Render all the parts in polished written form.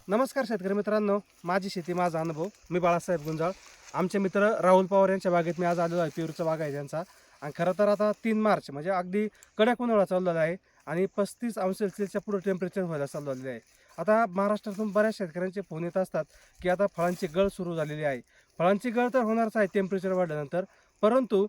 नमस्कार शेतकरी मित्रांनो, माझी शेती माझा अनुभव. मी बाळासाहेब गुंजाळ. आमचे मित्र राहुल पवार यांच्या बागेत मी आज आलेलो आहे. पेरूचा बाग आहे त्यांचा. आणि खरं तर आता 3 मार्च म्हणजे अगदी कडक उन्हाळा चाललेला आहे आणि 35°C पुढे टेम्परेचर व्हायला चाललेले आहे. आता महाराष्ट्रातून बऱ्याच शेतकऱ्यांचे फोन येत असतात की आता फळांची गळ सुरू झालेली आहे. फळांची गळ तर होणारच आहे टेम्परेचर वाढल्यानंतर, परंतु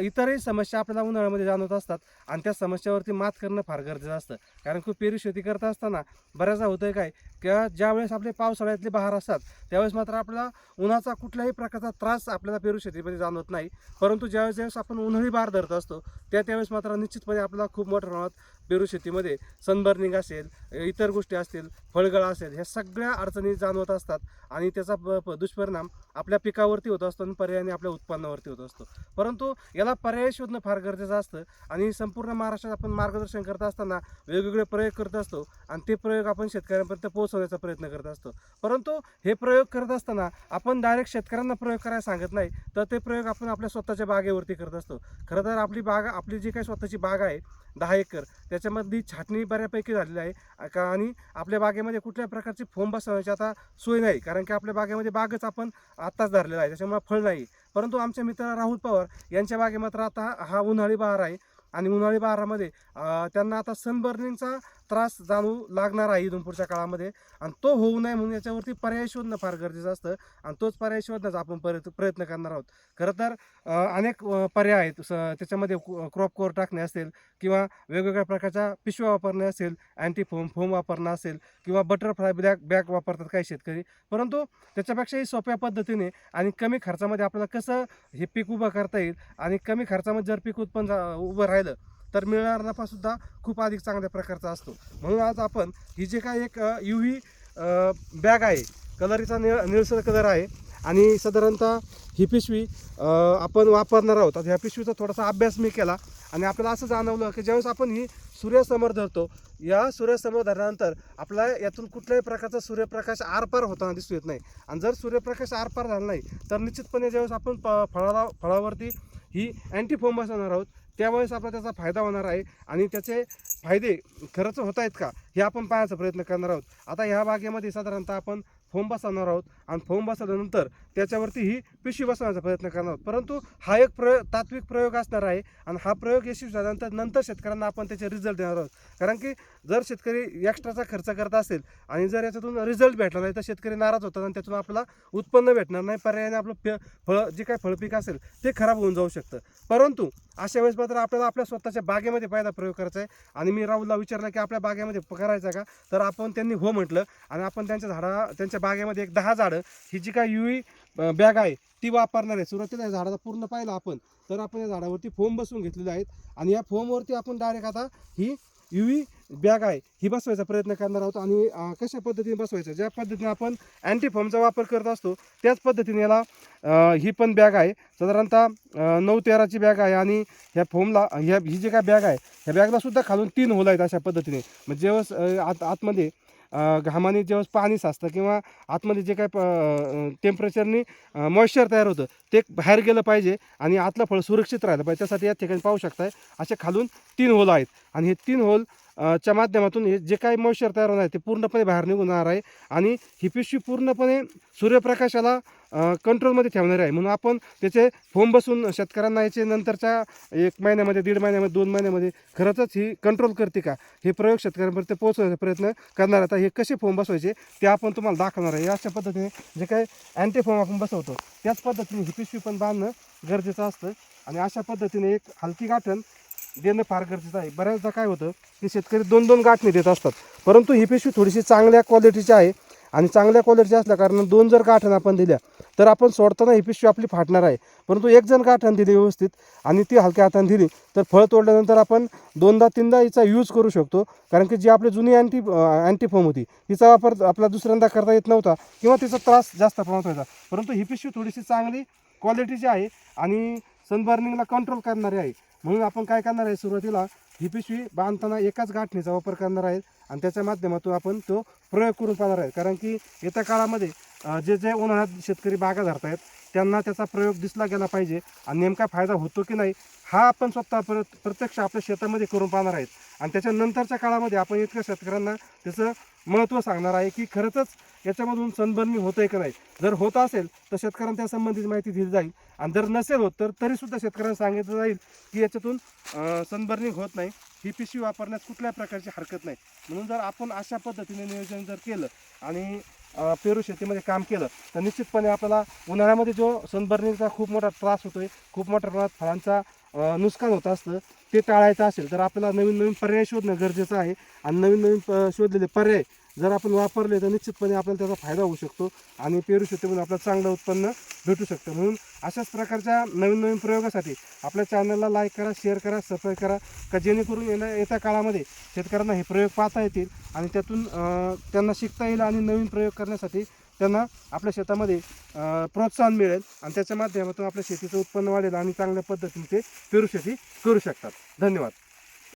इतरही समस्या आपल्याला उन्हाळ्यामध्ये जाणवत असतात आणि त्या समस्यावरती मात करणं फार गरजेचं असतं. कारण की पेरू शेती करत असताना बऱ्याचदा होतं काय, किंवा ज्यावेळेस आपले पावसाळ्यातले बहार असतात त्यावेळेस मात्र आपल्याला उन्हाचा कुठल्याही प्रकारचा त्रास आपल्याला पेरू शेतीमध्ये जाणवत नाही. परंतु ज्यावेळेस आपण उन्हाळी बहार धरत असतो त्यावेळेस मात्र निश्चितपणे आपल्याला खूप मोठ्या प्रमाणात पेरू शेतीमध्ये सनबर्निंग असेल, इतर गोष्टी असतील, फळगळ असेल, ह्या सगळ्या अडचणी जाणवत असतात आणि त्याचा दुष्परिणाम आपल्या पिकावरती होत असतो आणि पर्यायाने आपल्या उत्पन्नावरती होत असतो. परंतु याला पर्याय शोधणं फार गरजेचं असतं आणि संपूर्ण महाराष्ट्रात आपण मार्गदर्शन करत असताना वेगवेगळे प्रयोग करत असतो आणि ते प्रयोग आपण शेतकऱ्यांपर्यंत पोहोचवण्याचा प्रयत्न करत असतो. परंतु हे प्रयोग करत असताना आपण डायरेक्ट शेतकऱ्यांना प्रयोग करायला सांगत नाही, तर ते प्रयोग आपण आपल्या स्वतःच्या बागेवरती करत असतो. खरं तर आपली जी काही स्वतःची बाग आहे 10 एकर, त्याच्यामधली छाटणी बऱ्यापैकी झालेली आहे आणि आपल्या बागेमध्ये कुठल्याही प्रकारची फोम बसवण्याची आता सोय नाही, कारण की आपल्या बागेमध्ये बागच आपण आत्ताच धरलेला आहे, त्याच्यामुळे फळ नाही. परंतु आमचे मित्र राहुल पवार यांच्या बागे मात्र आता हा उन्हाळी बहार आहे आणि उन्हाळी बहारामध्ये त्यांना आता सनबर्निंगचा त्रास जाणू लागणार आहे इथून पुढच्या काळामध्ये आणि तो होऊ नये म्हणून याच्यावरती पर्याय शोधणं फार गरजेचं असतं आणि तोच पर्याय शोधण्याचा आपण प्रयत्न करणार आहोत. खरं तर अनेक पर्याय आहेत. त्याच्यामध्ये क्रॉप कोअर टाकणे असेल किंवा वेगवेगळ्या प्रकारच्या पिशव्या वापरणे असेल, अँटी फोम वापरणं असेल किंवा बटरफ्लाय बॅग वापरतात काही शेतकरी. परंतु त्याच्यापेक्षाही सोप्या पद्धतीने आणि कमी खर्चामध्ये आपल्याला कसं हे पीक उभं करता येईल आणि कमी खर्चामध्ये जर पीक उत्पन्न उभं राहिलं तर मिळणारा नफासुद्धा खूप अधिक चांगल्या प्रकारचा असतो. म्हणून आज आपण ही जे काय एक UV बॅग आहे, कलरीचा निळसर कलर आहे आणि साधारणतः ही पिशवी आपण वापरणार आहोत. आता ह्या पिशवीचा थोडासा अभ्यास मी केला आणि आपल्याला असं जाणवलं की ज्यावेळेस आपण ही सूर्यासमोर धरतो, या सूर्यासमोर धरल्यानंतर आपल्याला यातून कुठल्याही प्रकारचा सूर्यप्रकाश आरपार होताना दिसू येत नाही आणि जर सूर्यप्रकाश आरपार झाला नाही तर निश्चितपणे ज्यावेळेस आपण फळावरती ही अँटी फोम बसवणार आहोत त्यावेळेस आपल्याला त्याचा फायदा होणार आहे आणि त्याचे फायदे खरंच होत आहेत का हे आपण पाहण्याचा प्रयत्न करणार आहोत. आता ह्या बागेमध्ये साधारणतः आपण फोम बसवणार आहोत आणि फोम बसवल्यानंतर त्याच्यावरती ही पिशवी बसवण्याचा प्रयत्न करणार आहोत. परंतु हा एक तात्विक प्रयोग असणार आहे आणि हा प्रयोग यशस्वी झाल्यानंतर शेतकऱ्यांना आपण त्याचे रिझल्ट देणार आहोत. कारण की जर शेतकरी एक्स्ट्राचा खर्च करत असेल आणि जर याच्यातून रिझल्ट भेटला नाही तर शेतकरी नाराज होतात आणि त्यातून आपल्याला उत्पन्न भेटणार नाही, पर्यायाने आपलं जे काही फळपीक असेल ते खराब होऊन जाऊ शकतं. परंतु अशा वेळेस मात्र आपल्याला आपल्या स्वतःच्या बागेमध्ये पहिला प्रयोग करायचा आहे आणि मी राहुलला विचारलं की आपल्या बागेमध्ये करायचा का, तर त्यांनी हो म्हटलं आणि आपण त्यांच्या बागेमध्ये एक 10 झाडं ही जी काय UV बॅग आहे ती वापरणार आहे. सुरुवातीला या झाडाचा पूर्ण पाहिलं आपण तर आपण या झाडावरती फोम बसवून घेतलेले आहेत आणि या फोमवरती आपण डायरेक्ट आता ही UV बॅग आहे ही बसवायचा प्रयत्न करणार आहोत. आणि कशा पद्धतीने बसवायचं, ज्या पद्धतीने आपण अँटी फोमचा वापर करत असतो त्याच पद्धतीने याला ही पण बॅग आहे. साधारणतः 9-13ची बॅग आहे आणि ह्या फोमला ही जी काय बॅग आहे ह्या बॅगला सुद्धा खालून 3 होल आहेत अशा पद्धतीने. म्हणजे जेव्हा आतमध्ये घामाने जेव्हा पाणी साचतं किंवा आतमध्ये जे काय टेम्परेचरनी मॉइश्चर तयार होतं ते बाहेर गेलं पाहिजे आणि आतलं फळ सुरक्षित राहिलं पाहिजे, त्यासाठी या ठिकाणी पाहू शकताय असे खालून 3 होल आहेत आणि हे 3 होल च्या माध्यमातून हे जे काही मॉइश्चर तयार होणार आहे ते पूर्णपणे बाहेर निघून जाणार आहे आणि ही पिशवी पूर्णपणे सूर्यप्रकाशाला कंट्रोलमध्ये ठेवणार आहे. म्हणून आपण त्याचे फोम बसून शेतकऱ्यांना याचे नंतरच्या 1 महिन्यामध्ये, 1.5 महिन्यामध्ये, 2 महिन्यामध्ये खरंच ही कंट्रोल करते का हे प्रयोग शेतकऱ्यांपर्यंत पोहोचवण्याचा प्रयत्न करणार. आता हे कसे फोम बसवायचे ते आपण तुम्हाला दाखवणार आहे. अशा पद्धतीने जे काही अँटी फोम आपण बसवतो त्याच पद्धतीने ही पिशवी पण बांधणं गरजेचं असतं आणि अशा पद्धतीने एक हलकी गाठण देणं फार गरजेचं आहे. बऱ्याचदा काय होतं की शेतकरी 2-2 गाठणे देत असतात, परंतु ही पिशवी थोडीशी चांगल्या क्वालिटीची आहे आणि चांगल्या क्वालिटीची असल्या कारण 2 जर गाठण आपण दिल्या तर आपण सोडताना ही पिशवी आपली फाटणार आहे. परंतु 1 जण गाठण दिली व्यवस्थित आणि ती हलक्या हाताने दिली तर फळ तोडल्यानंतर आपण 2दा-3दा हिचा यूज करू शकतो. कारण की जी आपली जुनी अँटी फोम होती तिचा वापर आपला दुसऱ्यांदा करता येत नव्हता किंवा तिचा त्रास जास्त प्रमाणात व्हायचा. परंतु ही पिशवी थोडीशी चांगली क्वालिटीची आहे आणि सनबर्निंगला कंट्रोल करणारी आहे. म्हणून आपण काय करणार आहे, सुरुवातीला ही पिशवी बांधताना एकाच गाठणीचा वापर करणार आहे आणि त्याच्या माध्यमातून आपण तो प्रयोग करून पाहणार आहे. कारण की येत्या काळामध्ये जे उन्हाळ्यात शेतकरी बागा धरतायत त्यांना त्याचा प्रयोग दिसला गेला पाहिजे आणि नेमका फायदा होतो की नाही हा आपण स्वतः प्रत्यक्ष आपल्या शेतामध्ये करून पाहणार आहेत आणि त्याच्यानंतरच्या काळामध्ये आपण इतक्या शेतकऱ्यांना त्याचं महत्त्व सांगणार आहे की खरंच याच्यामधून सनबर्निंग होतंय का नाही. जर होत असेल तर शेतकऱ्यांना त्या संबंधित माहिती दिली जाईल, आणि जर नसेल होत तर तरीसुद्धा शेतकऱ्यांना सांगितलं जाईल की याच्यातून सनबर्निंग होत नाही, ही पिशवी वापरण्यास कुठल्या प्रकारची हरकत नाही. म्हणून जर आपण अशा पद्धतीने नियोजन जर केलं आणि पेरू शेतीमध्ये काम केलं तर निश्चितपणे आपल्याला उन्हाळ्यामध्ये जो सनबर्निंगचा खूप मोठा त्रास होतोय, खूप मोठ्या प्रमाणात फळांचा नुकसान होत असतं, ते टाळायचं असेल तर आपल्याला नवीन नवीन पर्याय शोधणं गरजेचं आहे. आणि नवीन नवीन शोधलेले पर्याय जर आपण वापरले तर निश्चितपणे आपल्याला त्याचा फायदा होऊ शकतो आणि पेरू शेतीमधून आपल्याला चांगलं उत्पन्न भेटू शकतं. म्हणून अशाच प्रकारच्या नवीन नवीन प्रयोगासाठी आपल्या चॅनलला लाईक करा, शेअर करा, सबस्क्राईब करा, का जेणेकरून येत्या काळामध्ये शेतकऱ्यांना हे प्रयोग पाहता येतील आणि त्यातून त्यांना शिकता येईल आणि नवीन प्रयोग करण्यासाठी त्यांना आपल्या शेतामध्ये प्रोत्साहन मिळेल आणि त्याच्या माध्यमातून आपल्या शेतीचं उत्पन्न वाढेल आणि चांगल्या पद्धतीने ते पेरू शेती करू शकतात. धन्यवाद.